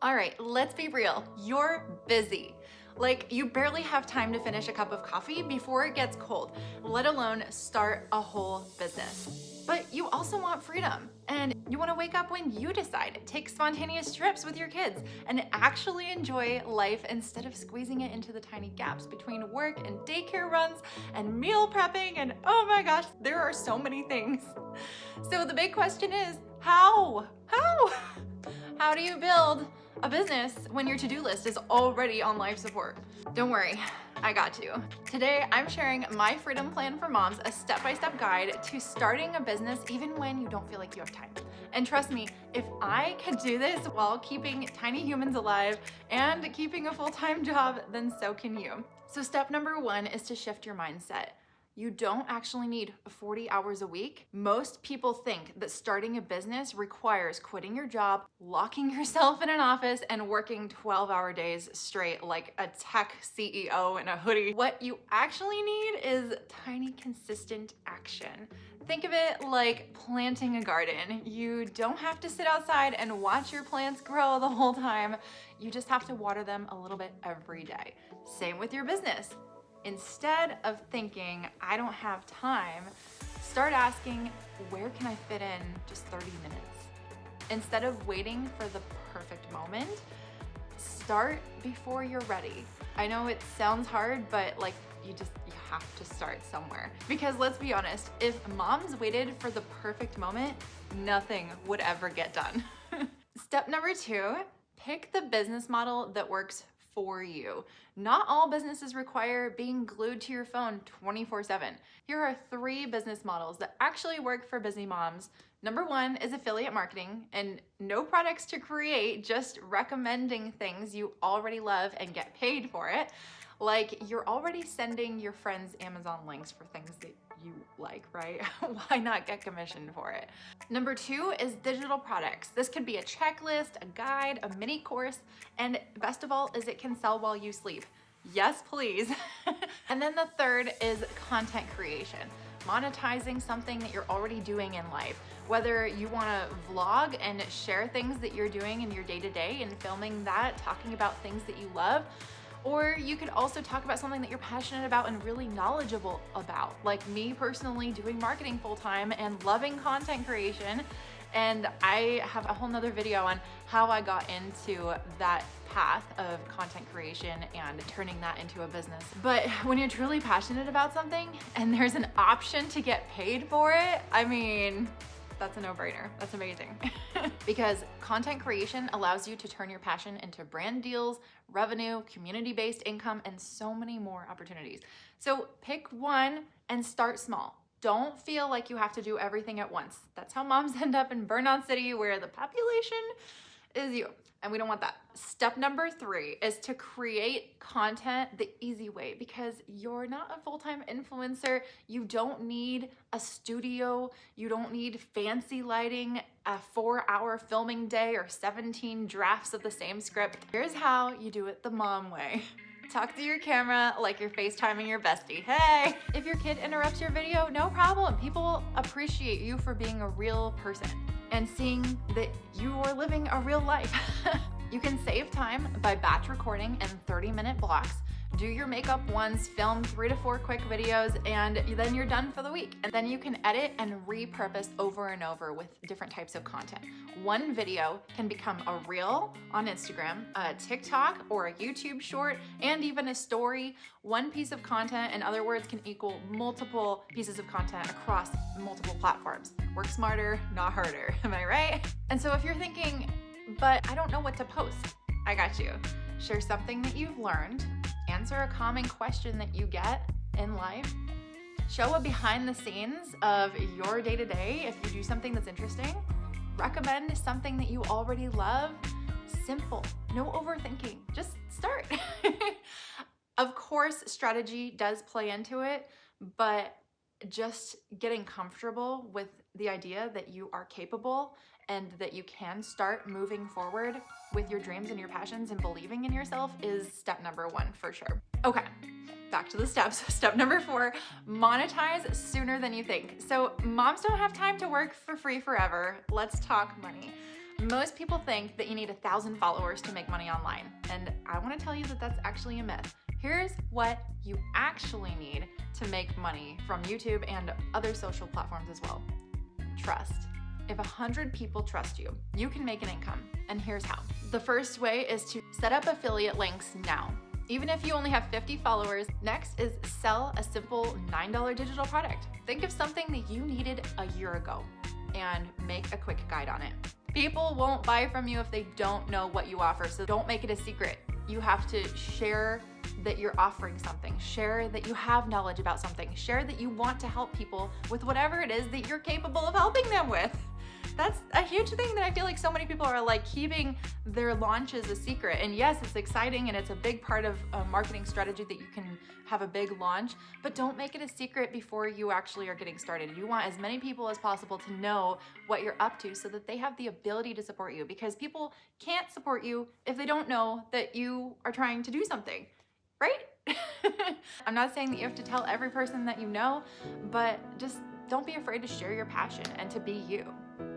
All right, let's be real. You're busy. Like, you barely have time to finish a cup of coffee before it gets cold, let alone start a whole business. But you also want freedom, and you want to wake up when you decide, take spontaneous trips with your kids, and actually enjoy life instead of squeezing it into the tiny gaps between work and daycare runs and meal prepping, and oh my gosh, there are so many things. So the big question is, how? How do you build a business when your to-do list is already on life support? Don't worry, I got you. Today, I'm sharing my freedom plan for moms, a step-by-step guide to starting a business even when you don't feel like you have time. And trust me, if I could do this while keeping tiny humans alive and keeping a full-time job, then so can you. So step number 1 is to shift your mindset. You don't actually need 40 hours a week. Most people think that starting a business requires quitting your job, locking yourself in an office, and working 12-hour days straight like a tech CEO in a hoodie. What you actually need is tiny, consistent action. Think of it like planting a garden. You don't have to sit outside and watch your plants grow the whole time. You just have to water them a little bit every day. Same with your business. Instead of thinking, I don't have time, start asking, where can I fit in just 30 minutes? Instead of waiting for the perfect moment, start before you're ready. I know it sounds hard, but you have to start somewhere. Because let's be honest, if moms waited for the perfect moment, nothing would ever get done. Step number 2, pick the business model that works for you. Not all businesses require being glued to your phone 24/7. Here are 3 business models that actually work for busy moms. Number 1 is affiliate marketing, and no products to create, just recommending things you already love and get paid for it. Like, you're already sending your friends Amazon links for things that you like, right? Why not get commissioned for it? Number 2 is digital products. This could be a checklist, a guide, a mini course, and best of all is it can sell while you sleep. Yes, please. And then the 3rd is content creation. Monetizing something that you're already doing in life. Whether you want to vlog and share things that you're doing in your day-to-day and filming that, talking about things that you love, or you could also talk about something that you're passionate about and really knowledgeable about. Like me personally doing marketing full-time and loving content creation. And I have a whole nother video on how I got into that path of content creation and turning that into a business. But when you're truly passionate about something and there's an option to get paid for it, I mean, that's a no-brainer. That's amazing. Because content creation allows you to turn your passion into brand deals, revenue, community-based income, and so many more opportunities. So pick one and start small. Don't feel like you have to do everything at once. That's how moms end up in Burnout City, where the population is you, and we don't want that. Step number 3 is to create content the easy way, because you're not a full-time influencer. You don't need a studio. You don't need fancy lighting, a 4-hour filming day, or 17 drafts of the same script. Here's how you do it the mom way. Talk to your camera like you're FaceTiming your bestie. Hey! If your kid interrupts your video, no problem. People appreciate you for being a real person and seeing that you are living a real life. You can save time by batch recording in 30-minute blocks. Do your makeup once, film 3 to 4 quick videos, and then you're done for the week. And then you can edit and repurpose over and over with different types of content. One video can become a reel on Instagram, a TikTok, or a YouTube short, and even a story. One piece of content, in other words, can equal multiple pieces of content across multiple platforms. Work smarter, not harder. Am I right? And so if you're thinking, but I don't know what to post, I got you. Share something that you've learned. Answer a common question that you get in life. Show a behind the scenes of your day-to-day if you do something that's interesting. Recommend something that you already love. Simple, no overthinking, just start. Of course, strategy does play into it, but just getting comfortable with the idea that you are capable and that you can start moving forward with your dreams and your passions and believing in yourself is step number 1 for sure. Okay, back to the steps. Step number 4, monetize sooner than you think. So moms don't have time to work for free forever. Let's talk money. Most people think that you need 1,000 followers to make money online, and I want to tell you that that's actually a myth. Here's what you actually need to make money from YouTube and other social platforms as well. Trust. If 100 people trust you, you can make an income, and here's how. The first way is to set up affiliate links now. Even if you only have 50 followers, next is sell a simple $9 digital product. Think of something that you needed a year ago and make a quick guide on it. People won't buy from you if they don't know what you offer, so don't make it a secret. You have to share that you're offering something, share that you have knowledge about something, share that you want to help people with whatever it is that you're capable of helping them with. That's a huge thing that I feel like so many people are like keeping their launches a secret. And yes, it's exciting and it's a big part of a marketing strategy that you can have a big launch, but don't make it a secret before you actually are getting started. You want as many people as possible to know what you're up to so that they have the ability to support you, because people can't support you if they don't know that you are trying to do something, right? I'm not saying that you have to tell every person that you know, but just don't be afraid to share your passion and to be you.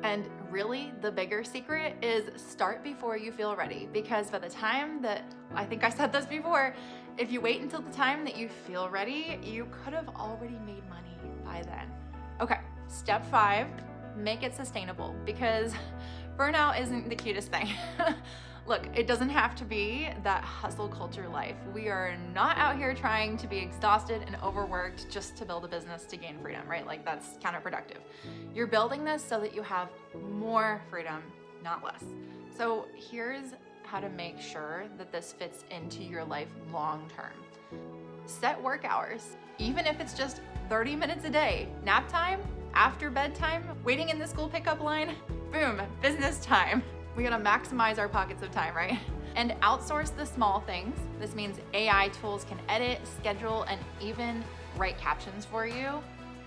And really, the bigger secret is start before you feel ready, because by the time that, I think I said this before, if you wait until the time that you feel ready, you could have already made money by then. Okay, step 5, make it sustainable, because burnout isn't the cutest thing. Look, it doesn't have to be that hustle culture life. We are not out here trying to be exhausted and overworked just to build a business to gain freedom, right? Like that's counterproductive. You're building this so that you have more freedom, not less. So here's how to make sure that this fits into your life long term. Set work hours, even if it's just 30 minutes a day. Nap time, after bedtime, waiting in the school pickup line, boom, business time. We gotta maximize our pockets of time, right? And outsource the small things. This means AI tools can edit, schedule, and even write captions for you.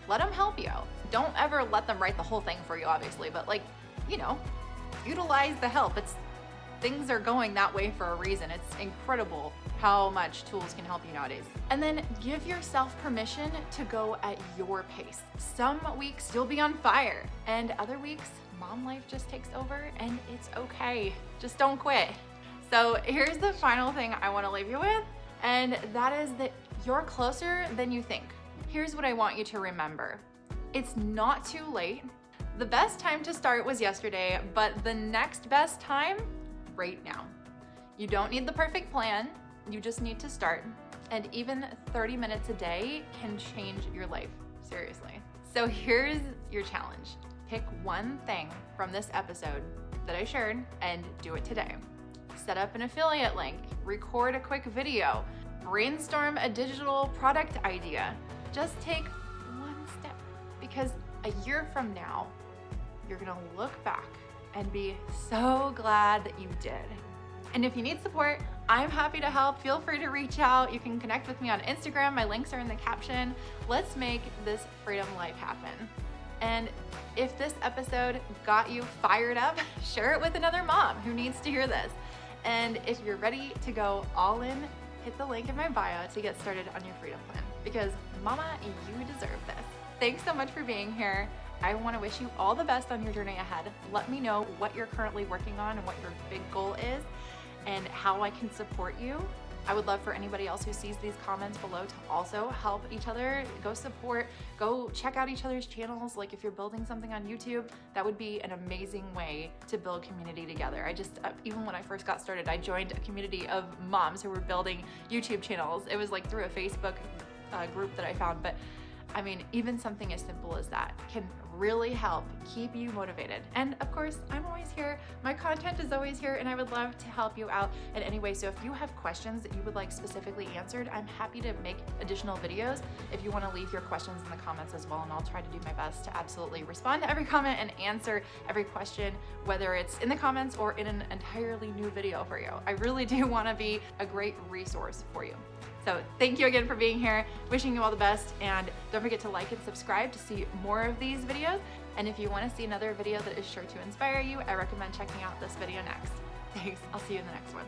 Let them help you. Don't ever let them write the whole thing for you, obviously, but like, utilize the help. Things are going that way for a reason. It's incredible how much tools can help you nowadays. And then give yourself permission to go at your pace. Some weeks you'll be on fire, and other weeks mom life just takes over, and it's okay. Just don't quit. So here's the final thing I want to leave you with, and that is that you're closer than you think. Here's what I want you to remember. It's not too late. The best time to start was yesterday, but the next best time, right now. You don't need the perfect plan, you just need to start. And even 30 minutes a day can change your life, seriously. So here's your challenge. Pick one thing from this episode that I shared and do it today. Set up an affiliate link, record a quick video, brainstorm a digital product idea. Just take one step, because a year from now, you're gonna look back and be so glad that you did. And if you need support, I'm happy to help. Feel free to reach out. You can connect with me on Instagram. My links are in the caption. Let's make this freedom life happen. And if this episode got you fired up, share it with another mom who needs to hear this. And if you're ready to go all in, hit the link in my bio to get started on your freedom plan, because mama, you deserve this. Thanks so much for being here. I want to wish you all the best on your journey ahead. Let me know what you're currently working on and what your big goal is and how I can support you. I would love for anybody else who sees these comments below to also help each other. Go support, go check out each other's channels. Like if you're building something on YouTube, that would be an amazing way to build community together. Even when I first got started, I joined a community of moms who were building YouTube channels. It was like through a Facebook group that I found, but I mean, even something as simple as that can really help keep you motivated. And of course, I'm always here. My content is always here, and I would love to help you out in any way. So if you have questions that you would like specifically answered, I'm happy to make additional videos if you want to leave your questions in the comments as well, and I'll try to do my best to absolutely respond to every comment and answer every question, whether it's in the comments or in an entirely new video for you. I really do want to be a great resource for you. So thank you again for being here, wishing you all the best, and don't forget to like and subscribe to see more of these videos. And if you want to see another video that is sure to inspire you, I recommend checking out this video next. Thanks, I'll see you in the next one.